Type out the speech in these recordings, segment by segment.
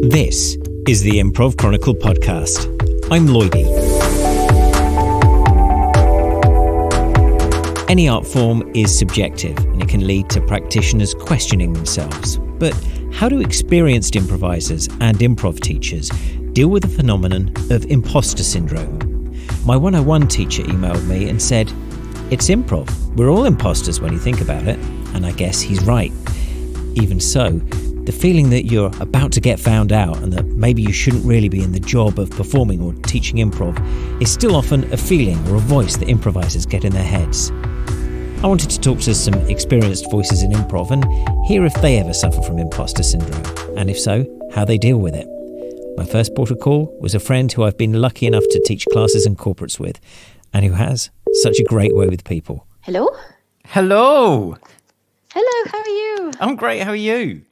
This is the Improv Chronicle podcast. I'm Lloydie. Any art form is subjective and it can lead to practitioners questioning themselves. But how do experienced improvisers and improv teachers deal with the phenomenon of imposter syndrome? My 101 teacher emailed me and said, "It's improv. We're all imposters when you think about it." And I guess he's right. Even so, the feeling that you're about to get found out and that maybe you shouldn't really be in the job of performing or teaching improv is still often a feeling or a voice that improvisers get in their heads. I wanted to talk to some experienced voices in improv and hear if they ever suffer from imposter syndrome, and if so, how they deal with it. My first port of call was a friend who I've been lucky enough to teach classes and corporates with, and who has such a great way with people. Hello? Hello! Hello, how are you? I'm great, how are you?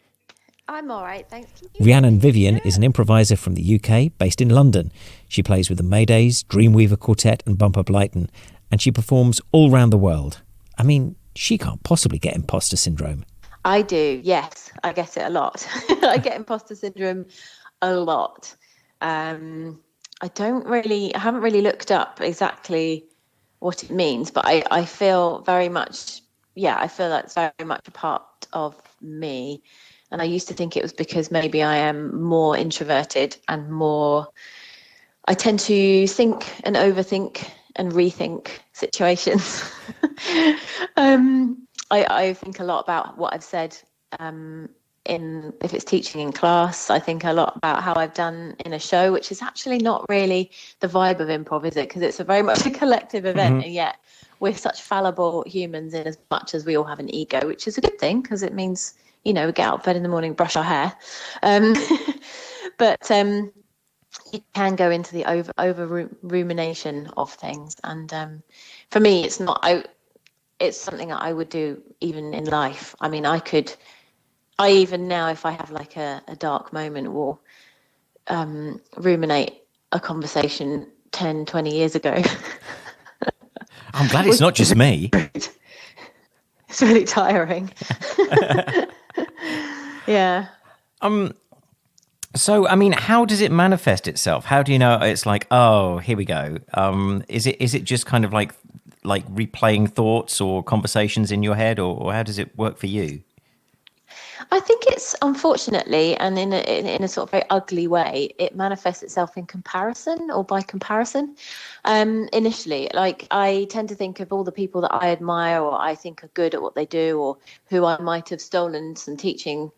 I'm all right, thank you. Rhiannon Vivian is an improviser from the UK based in London. She plays with the Maydays, Dreamweaver Quartet and Bumper Blyton, and she performs all around the world. I mean, she can't possibly get imposter syndrome. I do, yes. I get it a lot. I get imposter syndrome a lot. I haven't really looked up exactly what it means, but I feel very much, I feel that's very much a part of me. And I used to think it was because maybe I am more introverted and I tend to think and overthink and rethink situations. I think a lot about what I've said if it's teaching in class. I think a lot about how I've done in a show, which is actually not really the vibe of improv, is it? Because it's very much a collective event, and yet we're such fallible humans in as much as we all have an ego, which is a good thing because it means, we get out of bed in the morning, brush our hair. But you can go into the over rumination of things. And for me, it's something that I would do even in life. I mean, I even now, if I have like a dark moment, will ruminate a conversation 10, 20 years ago. I'm glad it's not just me. It's really tiring. Yeah. So, I mean, how does it manifest itself? How do you know it's like, oh, here we go? Is it just kind of like replaying thoughts or conversations in your head, or how does it work for you? I think it's, unfortunately, and in a sort of very ugly way, it manifests itself in comparison or by comparison. Initially, like I tend to think of all the people that I admire or I think are good at what they do, or who I might have stolen some teaching,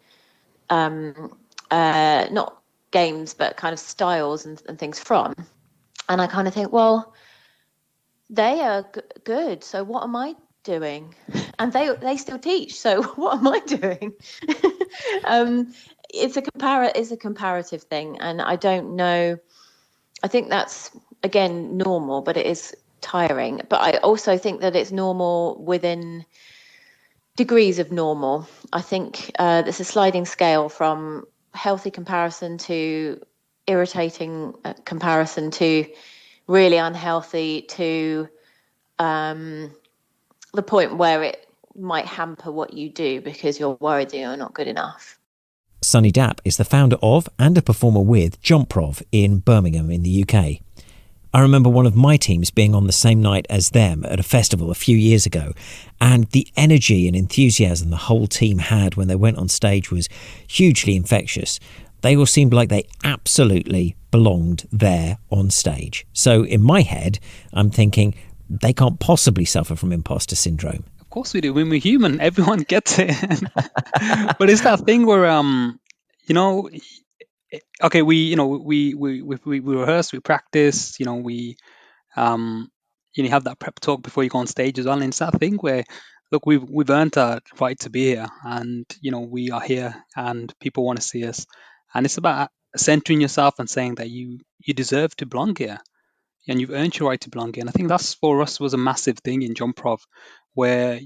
not games, but kind of styles and things from. And I kind of think, well, they are good, so what am I doing? And they still teach, so what am I doing? It's a comparative thing, and I don't know. I think that's, again, normal, but it is tiring. But I also think that it's normal within degrees of normal. I think there's a sliding scale from healthy comparison to irritating comparison to really unhealthy to the point where it might hamper what you do because you're worried that you're not good enough. Sunny Dapp is the founder of and a performer with Improv in Birmingham in the UK. I remember one of my teams being on the same night as them at a festival a few years ago, and the energy and enthusiasm the whole team had when they went on stage was hugely infectious. They all seemed like they absolutely belonged there on stage. So in my head, I'm thinking they can't possibly suffer from imposter syndrome. Of course we do. When we're human, everyone gets it. But it's that thing where, okay, we rehearse, we practice, we have that prep talk before you go on stage as well. And it's that thing where, look, we've earned our right to be here, and we are here, and people want to see us. And it's about centering yourself and saying that you deserve to belong here, and you've earned your right to belong here. And I think that's, for us, was a massive thing in Improv, where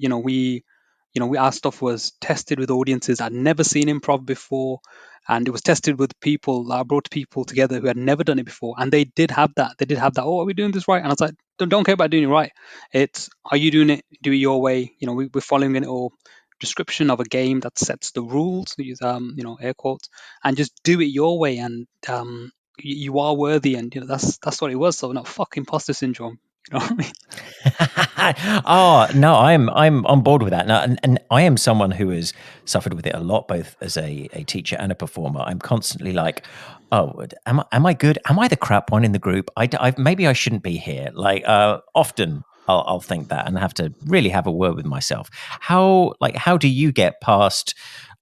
our stuff was tested with audiences that had never seen improv before, and it was tested with people. I brought people together who had never done it before, and they did have that. Oh, are we doing this right? And I was like, don't care about doing it right. It's, are you doing it? Do it your way. We're following it, or description of a game that sets the rules, use air quotes, and just do it your way, and you are worthy, and that's what it was. So not fuck imposter syndrome. You know what I mean? Oh no, I'm on board with that. Now, and I am someone who has suffered with it a lot, both as a teacher and a performer. I'm constantly like, oh, am I good? Am I the crap one in the group? Maybe I shouldn't be here. Like often I'll think that and have to really have a word with myself. How do you get past?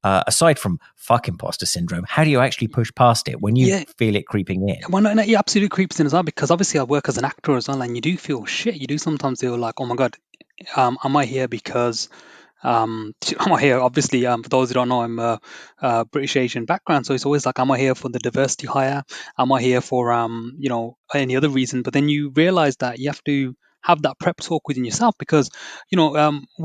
Aside from fuck imposter syndrome, how do you actually push past it when you feel it creeping in? Well, no, it absolutely creeps in as well, because obviously I work as an actor as well, and you do feel shit. You do sometimes feel like, oh my god, am I here because am I here? Obviously, for those who don't know, I'm a British Asian background, so it's always like, am I here for the diversity hire? Am I here for any other reason? But then you realize that you have to have that prep talk within yourself, because we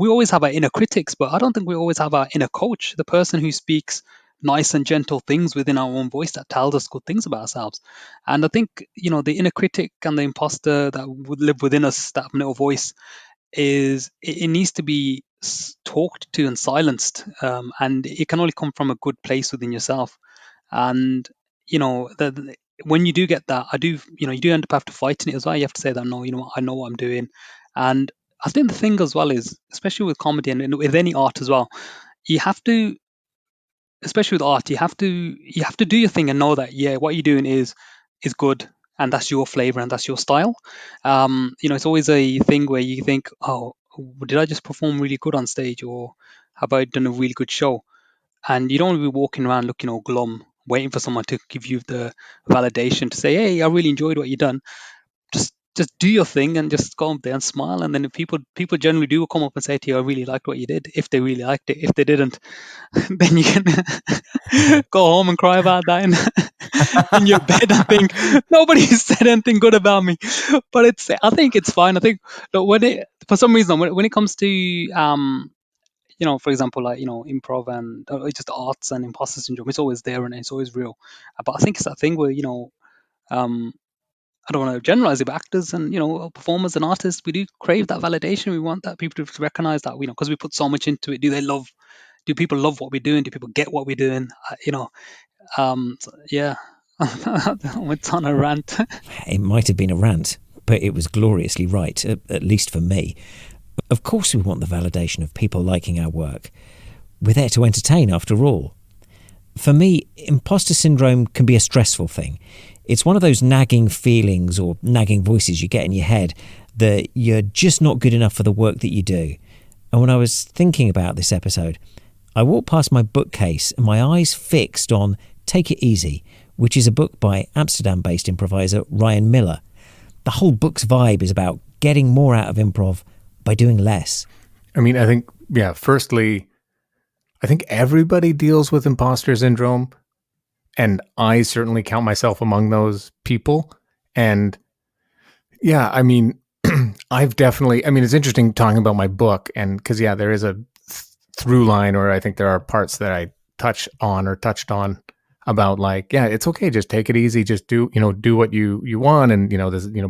always have our inner critics, but I don't think we always have our inner coach, the person who speaks nice and gentle things within our own voice that tells us good things about ourselves. And I think the inner critic and the imposter that would live within us, that little voice, it needs to be talked to and silenced, and it can only come from a good place within yourself. And when you do get that, you do end up have to fight in it as well. You have to say that, no, I know what I'm doing. And I think the thing as well is, especially with comedy and with any art as well, you have to, especially with art, you have to do your thing and know that, yeah, what you're doing is good, and that's your flavor and that's your style. It's always a thing where you think, oh, did I just perform really good on stage, or have I done a really good show? And you don't want to be walking around looking all glum, waiting for someone to give you the validation to say, hey, I really enjoyed what you've done. Just do your thing and just go up there and smile. And then if people generally do come up and say to you, I really liked what you did, if they really liked it. If they didn't, then you can go home and cry about that in your bed and think, nobody said anything good about me. But I think it's fine. I think that for some reason, when it comes to for example, like improv and just arts and imposter syndrome, it's always there and it's always real. But I think it's that thing where um, I don't want to generalize it, but actors and performers and artists, we do crave that validation. We want that people to recognize that because we put so much into it. Do people love what we're doing? Do people get what we're doing? Yeah. It's on a rant. It might have been a rant, but it was gloriously right, at least for me. Of course we want the validation of people liking our work. We're there to entertain, after all. For me, imposter syndrome can be a stressful thing. It's one of those nagging feelings or nagging voices you get in your head that you're just not good enough for the work that you do. And when I was thinking about this episode, I walked past my bookcase and my eyes fixed on Take It Easy, which is a book by Amsterdam-based improviser Ryan Miller. The whole book's vibe is about getting more out of improv by doing less. I mean, I think, firstly, I think everybody deals with imposter syndrome, and I certainly count myself among those people. And yeah, I mean, it's interesting talking about my book, and because, there is a through line, or I think there are parts that I touched on about like, it's okay, just take it easy, just do what you want, and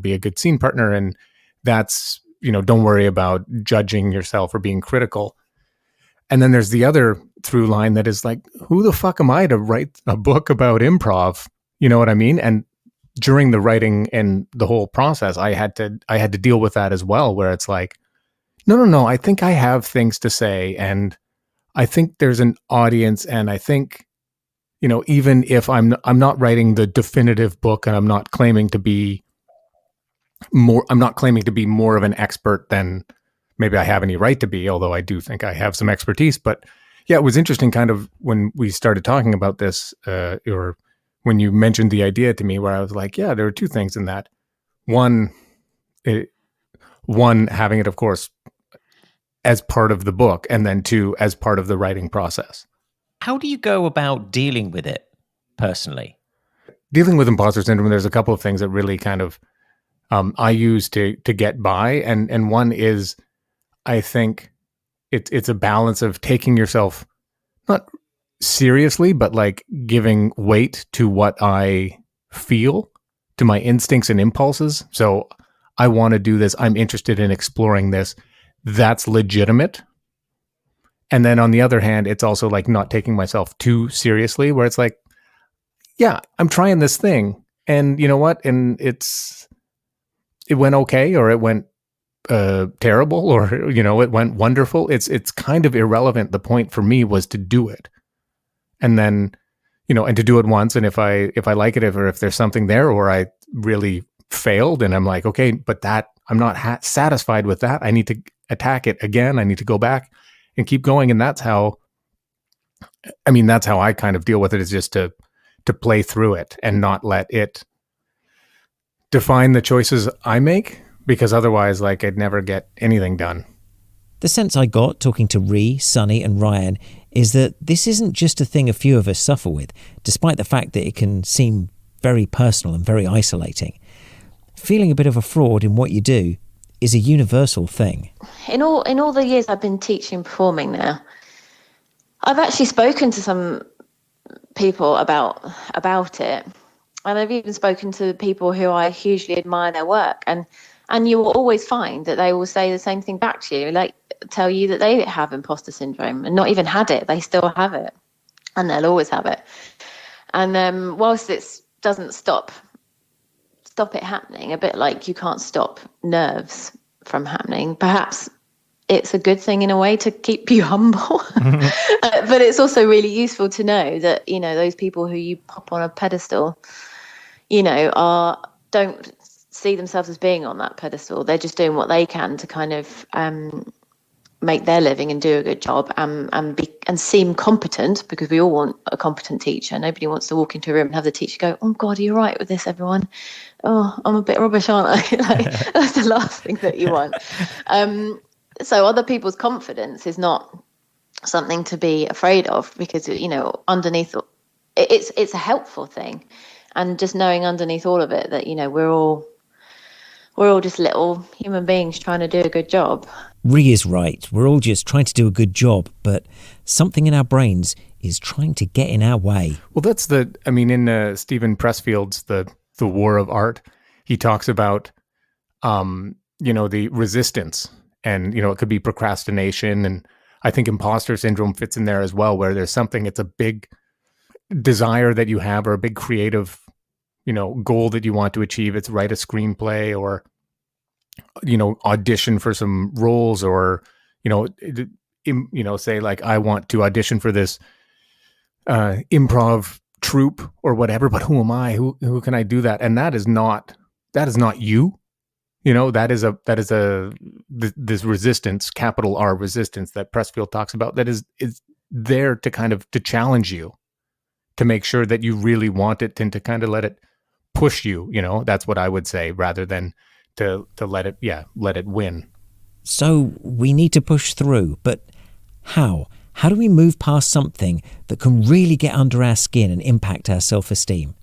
be a good scene partner, and that's don't worry about judging yourself or being critical. And then there's the other through line that is like, who the fuck am I to write a book about improv? You know what I mean? And during the writing and the whole process, I had to deal with that as well, where it's like, no, I think I have things to say, and I think there's an audience, and I think, even if I'm not writing the definitive book, and I'm not claiming to be more of an expert than maybe I have any right to be, although I do think I have some expertise. But yeah, it was interesting kind of when we started talking about this, or when you mentioned the idea to me, where I was like, there are two things in that. One, having it, of course, as part of the book, and then two, as part of the writing process. How do you go about dealing with it personally? Dealing with imposter syndrome, there's a couple of things that really kind of I use to get by, and one is, I think it's a balance of taking yourself not seriously, but like giving weight to what I feel, to my instincts and impulses. So I want to do this. I'm interested in exploring this. That's legitimate. And then on the other hand, it's also like not taking myself too seriously, where it's like, yeah, I'm trying this thing, and you know what? And it went okay, or it went terrible, or it went wonderful. It's kind of irrelevant. The point for me was to do it, and then and to do it once. And if I like it, or if there's something there, or I really failed, and I'm like, okay, but that I'm not satisfied with that. I need to attack it again. I need to go back and keep going. And that's how I kind of deal with it, is just to play through it and not let it define the choices I make, because otherwise, like, I'd never get anything done. The sense I got talking to Ree, Sunny and Ryan is that this isn't just a thing a few of us suffer with, despite the fact that it can seem very personal and very isolating. Feeling a bit of a fraud in what you do is a universal thing. In all the years I've been teaching performing now, I've actually spoken to some people about it, and I've even spoken to people who I hugely admire their work, and you will always find that they will say the same thing back to you, like tell you that they have imposter syndrome and not even had it, they still have it, and they'll always have it. And whilst it doesn't stop it happening, a bit like you can't stop nerves from happening, perhaps it's a good thing in a way to keep you humble. But it's also really useful to know that, those people who you pop on a pedestal, don't see themselves as being on that pedestal. They're just doing what they can to kind of make their living and do a good job, and seem competent, because we all want a competent teacher. Nobody wants to walk into a room and have the teacher go, "Oh God, are you right with this, everyone? Oh, I'm a bit rubbish, aren't I?" That's the last thing that you want. So other people's confidence is not something to be afraid of, because underneath it's a helpful thing, and just knowing underneath all of it that we're all just little human beings trying to do a good job. Ree is right. We're all just trying to do a good job, but something in our brains is trying to get in our way. Well, that's in Stephen Pressfield's The War of Art, he talks about the resistance, and it could be procrastination, and I think imposter syndrome fits in there as well, where there's something, it's a big desire that you have, or a big creative goal that you want to achieve. It's write a screenplay, or audition for some roles, or say like, I want to audition for this improv troupe or whatever, but who am I? Who can I do that? And that is not you. That is this resistance, capital R resistance, that Pressfield talks about, that is there to kind of to challenge you, to make sure that you really want it, and to kind of let it push you. That's what I would say, rather than to let it win. So we need to push through, but how? How do we move past something that can really get under our skin and impact our self-esteem?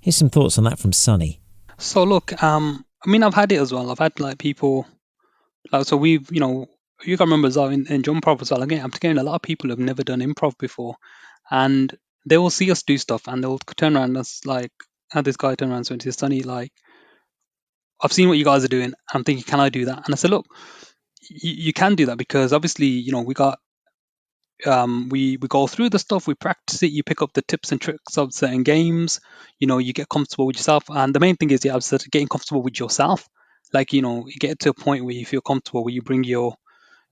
Here's some thoughts on that from Sunny. So look, I've had it as well. I've had like people, like, so we've, you can remember as well in Jump Prov as well. Again, I'm getting a lot of people who have never done improv before, and they will see us do stuff, and they'll turn around and us, like, had this guy turn around and say to Sunny, like, "I've seen what you guys are doing. I'm thinking, can I do that?" And I said, "Look, you can do that, because obviously, we got we go through the stuff, we practice it, you pick up the tips and tricks of certain games, you get comfortable with yourself, and the main thing is, getting comfortable with yourself. Like, you get to a point where you feel comfortable, where you bring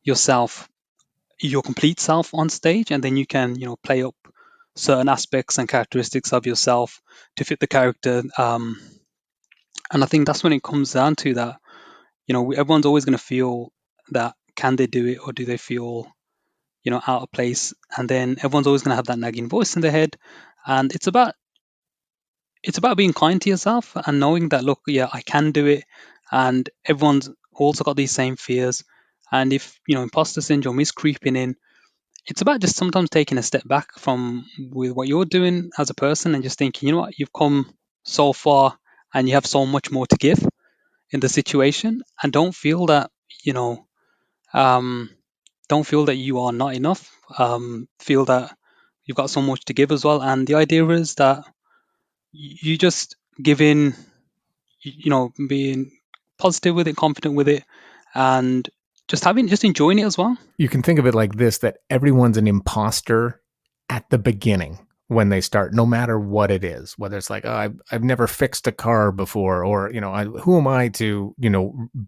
yourself, your complete self on stage, and then you can play up certain aspects and characteristics of yourself to fit the character. And I think that's when it comes down to that, everyone's always going to feel that, can they do it, or do they feel out of place? And then everyone's always going to have that nagging voice in their head. And it's about being kind to yourself, and knowing that, look, yeah, I can do it. And everyone's also got these same fears. And if imposter syndrome is creeping in, it's about just sometimes taking a step back from with what you're doing as a person, and just thinking, you know what, you've come so far, and you have so much more to give in the situation, and don't feel that don't feel that you are not enough. Feel that you've got so much to give as well. And the idea is that you just give in, being positive with it, confident with it, and just enjoying it as well. You can think of it like this, that everyone's an imposter at the beginning when they start, no matter what it is, whether it's like, oh, I've never fixed a car before, or, who am I to,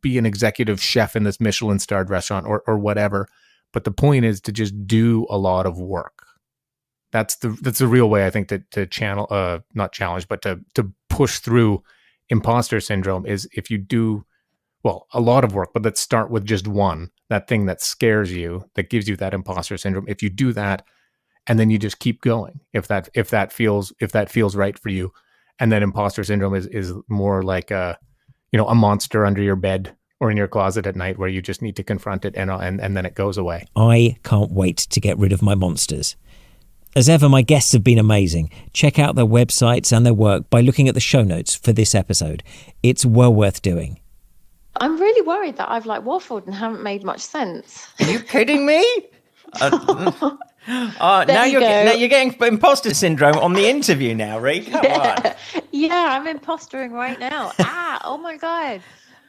be an executive chef in this Michelin-starred restaurant or whatever. But the point is to just do a lot of work. That's the real way, I think, to channel, not challenge, but to push through imposter syndrome is if you do, well, a lot of work, but let's start with just one, that thing that scares you, that gives you that imposter syndrome. If you do that, and then you just keep going, if that feels right for you, and then imposter syndrome is more like a monster under your bed or in your closet at night where you just need to confront it and then it goes away. I can't wait to get rid of my monsters. As ever, my guests have been amazing. Check out their websites and their work by looking at the show notes for this episode. It's well worth doing. I'm really worried that I've waffled and haven't made much sense. Are you kidding me? Now you're getting imposter syndrome on the interview now, Ree. Come on. Yeah, I'm impostering right now. Oh my God.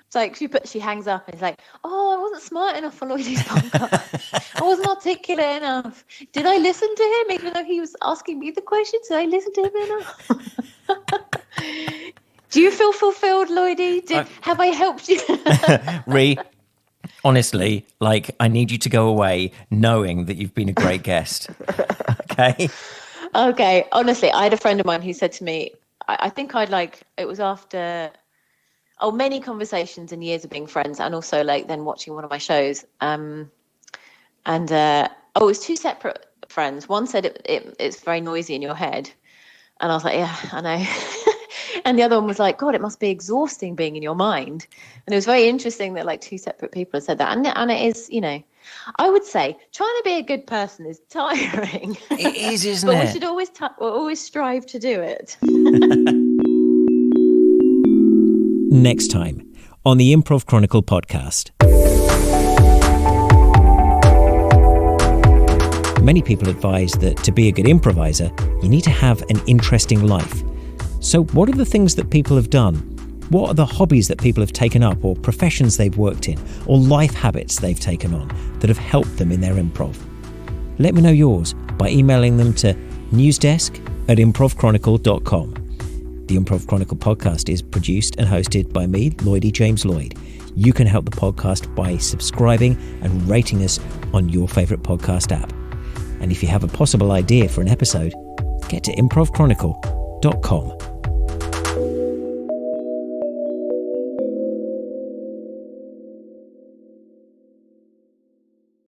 It's like she hangs up and it's like, oh, I wasn't smart enough for Lloydie's podcast. I wasn't articulate enough. Did I listen to him even though he was asking me the questions? Did I listen to him enough? Do you feel fulfilled, Lloydie? Have I helped you? Ree, honestly, I need you to go away knowing that you've been a great guest. Okay? Okay. Honestly, I had a friend of mine who said to me, I think it was after many conversations and years of being friends, and also then watching one of my shows. It was two separate friends. One said it's very noisy in your head. And I was like, yeah, I know. And the other one was like, God, it must be exhausting being in your mind. And it was very interesting that two separate people had said that. And it is, I would say trying to be a good person is tiring. It is, isn't but it? We should always strive to do it. Next time on the Improv Chronicle podcast. Many people advise that to be a good improviser, you need to have an interesting life. So what are the things that people have done? What are the hobbies that people have taken up, or professions they've worked in, or life habits they've taken on that have helped them in their improv? Let me know yours by emailing them to newsdesk@improvchronicle.com. The Improv Chronicle podcast is produced and hosted by me, Lloydie James Lloyd. You can help the podcast by subscribing and rating us on your favourite podcast app. And if you have a possible idea for an episode, get to improvchronicle.com.